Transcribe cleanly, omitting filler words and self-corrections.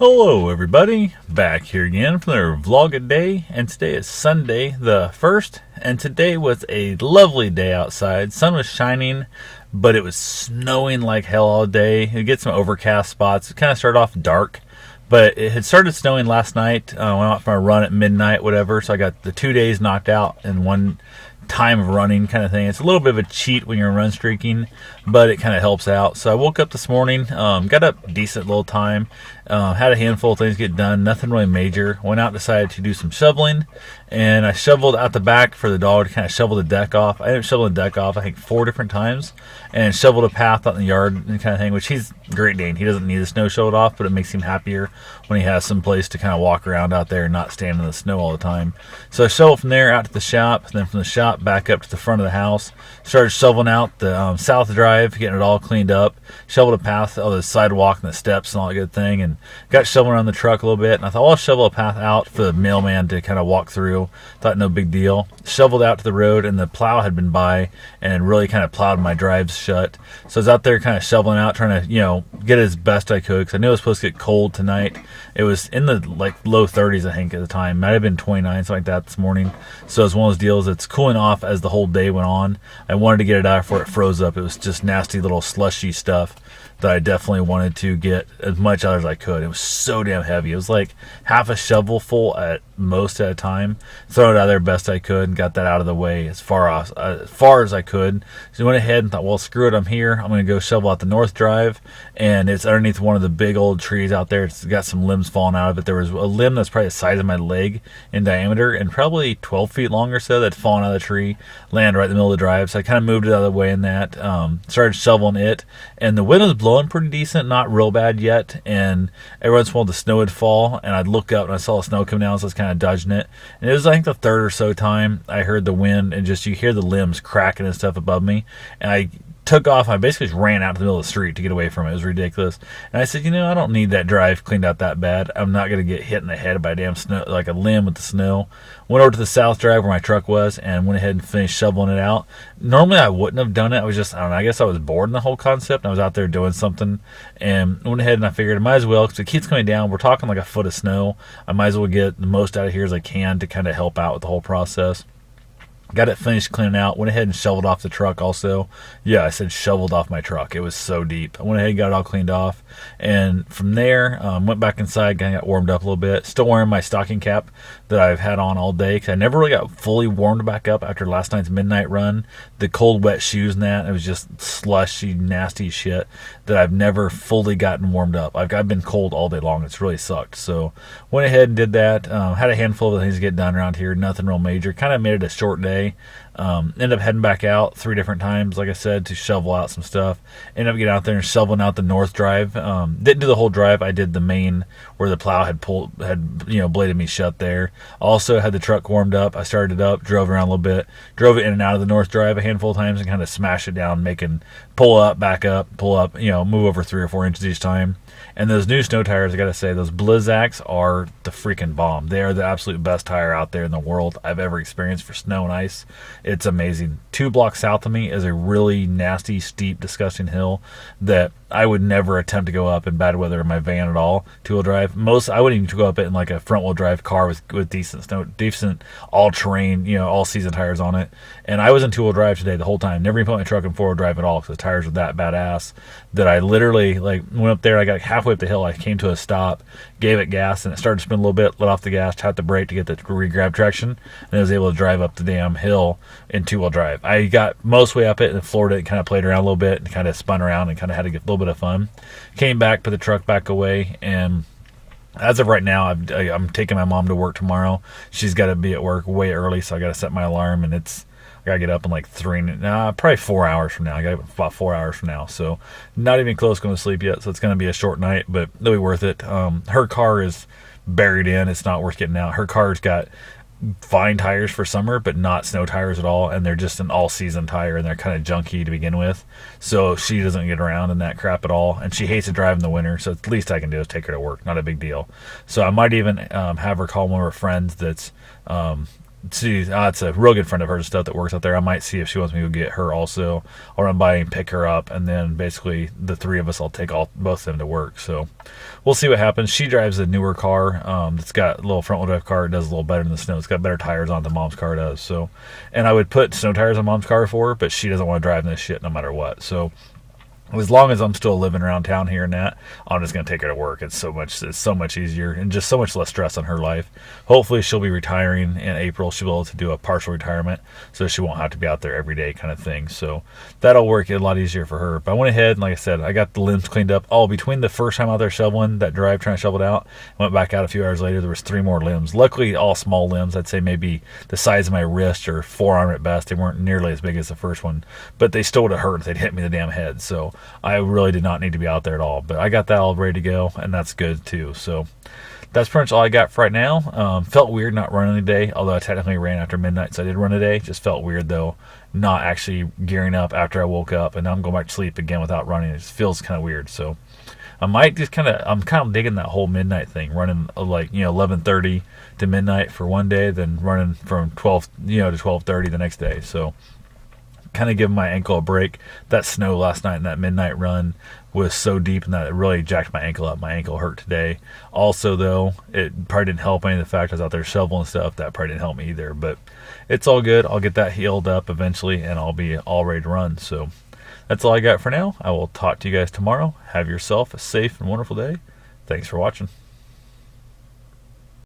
Hello everybody, back here again for another vlog day, and today is Sunday the 1st, and today was a lovely day outside. Sun was shining, but it was snowing like hell all day. You get some overcast spots. It kind of started off dark, but it had started snowing last night. I went out for a run at midnight, whatever, so I got the 2 days knocked out in one time of running kind of thing. It's a little bit of a cheat when you're run streaking, but it kind of helps out. So I woke up this morning, got up decent little time, had a handful of things get done, nothing really major. Went out, decided to do some shoveling, and I shoveled out the back for the dog to kind of shovel the deck off. I ended up shoveling the deck off I think 4 different times, and shoveled a path out in the yard and kind of thing, which he's Great Dane. He doesn't need the snow shoveled off, but it makes him happier when he has some place to kind of walk around out there and not stand in the snow all the time. So I shoveled from there out to the shop, and then from the shop back up to the front of the house. Started shoveling out the south drive, getting it all cleaned up. Shoveled a path on the sidewalk and the steps and all that good thing, and got shoveling around the truck a little bit. And I thought, well, I'll shovel a path out for the mailman to kind of walk through. Thought no big deal. Shoveled out to the road, and the plow had been by and really kind of plowed my drives shut. So I was out there kind of shoveling out, trying to, get as best I could, because I knew it was supposed to get cold tonight. It was in the low 30s, I think, at the time. Might have been 29, something like that this morning. So it's one of those deals that's cooling off as the whole day went on. I wanted to get it out before it froze up. It was just nasty little slushy stuff that I definitely wanted to get as much out as I could. It was so damn heavy. It was like half a shovel full at most at a time. Throw it out there best I could and got that out of the way as far as I could. So I went ahead and thought, well, screw it, I'm here. I'm going to go shovel out the north drive, and it's underneath one of the big old trees out there. It's got some limbs falling out of it. There was a limb that's probably the size of my leg in diameter and probably 12 feet long or so that's fallen out of the tree, landed right in the middle of the drive. So I kind of moved it out of the way in that, started shoveling it, and the wind was blowing pretty decent, not real bad yet, and every once in a while the snow would fall, and I'd look up and I saw the snow come down, so I was kind of dodging it. And it was, I think, the third or so time I heard the wind, and just you hear the limbs cracking and stuff above me, and I took off. I basically just ran out to the middle of the street to get away from it. It was ridiculous. And I said, I don't need that drive cleaned out that bad. I'm not going to get hit in the head by a damn snow, like a limb with the snow. Went over to the south drive where my truck was and went ahead and finished shoveling it out. Normally I wouldn't have done it. I was just, I don't know, I guess I was bored in the whole concept. I was out there doing something and went ahead and I figured I might as well, because it keeps coming down. We're talking like a foot of snow. I might as well get the most out of here as I can to kind of help out with the whole process. Got it finished cleaning out. Went ahead and shoveled off the truck also. Yeah, I said shoveled off my truck. It was so deep. I went ahead and got it all cleaned off. And from there, went back inside, kind of got warmed up a little bit. Still wearing my stocking cap that I've had on all day, because I never really got fully warmed back up after last night's midnight run. The cold, wet shoes and that, it was just slushy, nasty shit that I've never fully gotten warmed up. I've been cold all day long. It's really sucked. So went ahead and did that. Had a handful of things to get done around here. Nothing real major. Kind of made it a short day. Ended up heading back out 3 different times, like I said, to shovel out some stuff. Ended up getting out there and shoveling out the north drive. Didn't do the whole drive. I did the main where the plow had bladed me shut there. Also had the truck warmed up. I started it up, drove around a little bit, drove it in and out of the north drive a handful of times and kind of smashed it down, making pull up, back up, pull up, move over 3 or 4 inches each time. And those new snow tires, I gotta say, those Blizzaks are the freaking bomb. They are the absolute best tire out there in the world I've ever experienced for snow and ice. It's amazing. 2 blocks south of me is a really nasty, steep, disgusting hill that I would never attempt to go up in bad weather in my van at all. 2-wheel drive. I wouldn't even go up it in like a front-wheel drive car with decent all-terrain, all-season tires on it. And I was in 2-wheel drive today the whole time. Never even put my truck in 4-wheel drive at all, because the tires were that badass that I literally went up there. I got halfway up the hill. I came to a stop, gave it gas, and it started to spin a little bit. Let off the gas, tapped the brake to get the re-grab traction, and I was able to drive up the damn hill in 2-wheel drive. I got most way up it and floored it and kind of played around a little bit and kind of spun around and kind of had to get a little bit of fun. Came back, put the truck back away, and as of right now, I'm taking my mom to work tomorrow. She's got to be at work way early, so I got to set my alarm, and I got to get up in like probably 4 hours from now. I got about 4 hours from now, so not even close going to sleep yet, so it's going to be a short night, but it'll be worth it. Her car is buried in. It's not worth getting out. Her car's got fine tires for summer, but not snow tires at all, and they're just an all-season tire, and they're kind of junky to begin with, so she doesn't get around in that crap at all, and she hates to drive in the winter, so the least I can do is take her to work. Not a big deal. So I might even have her call one of her friends that's it's a real good friend of hers and stuff that works out there. I might see if she wants me to go get her also. I'll run by and pick her up, and then basically the three of us, I'll take both of them to work. So we'll see what happens. She drives a newer car that's got a little front-wheel drive car. It does a little better in the snow. It's got better tires on than Mom's car does. So, and I would put snow tires on Mom's car for her, but she doesn't want to drive in this shit no matter what. So as long as I'm still living around town here and that, I'm just gonna take her to work. It's so much easier and just so much less stress on her life. Hopefully she'll be retiring in April. She'll be able to do a partial retirement, so she won't have to be out there every day kind of thing. So that'll work a lot easier for her. But I went ahead and, like I said, I got the limbs cleaned up. Between the first time out there shoveling, that drive trying to shovel it out, went back out a few hours later, there was 3 more limbs. Luckily all small limbs. I'd say maybe the size of my wrist or forearm at best. They weren't nearly as big as the first one, but they still would have hurt if they'd hit me in the damn head. So I really did not need to be out there at all, but I got that all ready to go, and that's good too. So that's pretty much all I got for right now. Felt weird not running today, although I technically ran after midnight, so I did run today. Just felt weird though, not actually gearing up after I woke up, and now I'm going back to sleep again without running. It just feels kind of weird. So I might just I'm kind of digging that whole midnight thing, running 11:30 to midnight for one day, then running from 12 to 12:30 the next day. So kind of giving my ankle a break. That snow last night and that midnight run was so deep and that it really jacked my ankle up. My ankle hurt today. Also, though, it probably didn't help any of the fact I was out there shoveling stuff. That probably didn't help me either. But it's all good. I'll get that healed up eventually, and I'll be all ready to run. So that's all I got for now. I will talk to you guys tomorrow. Have yourself a safe and wonderful day. Thanks for watching.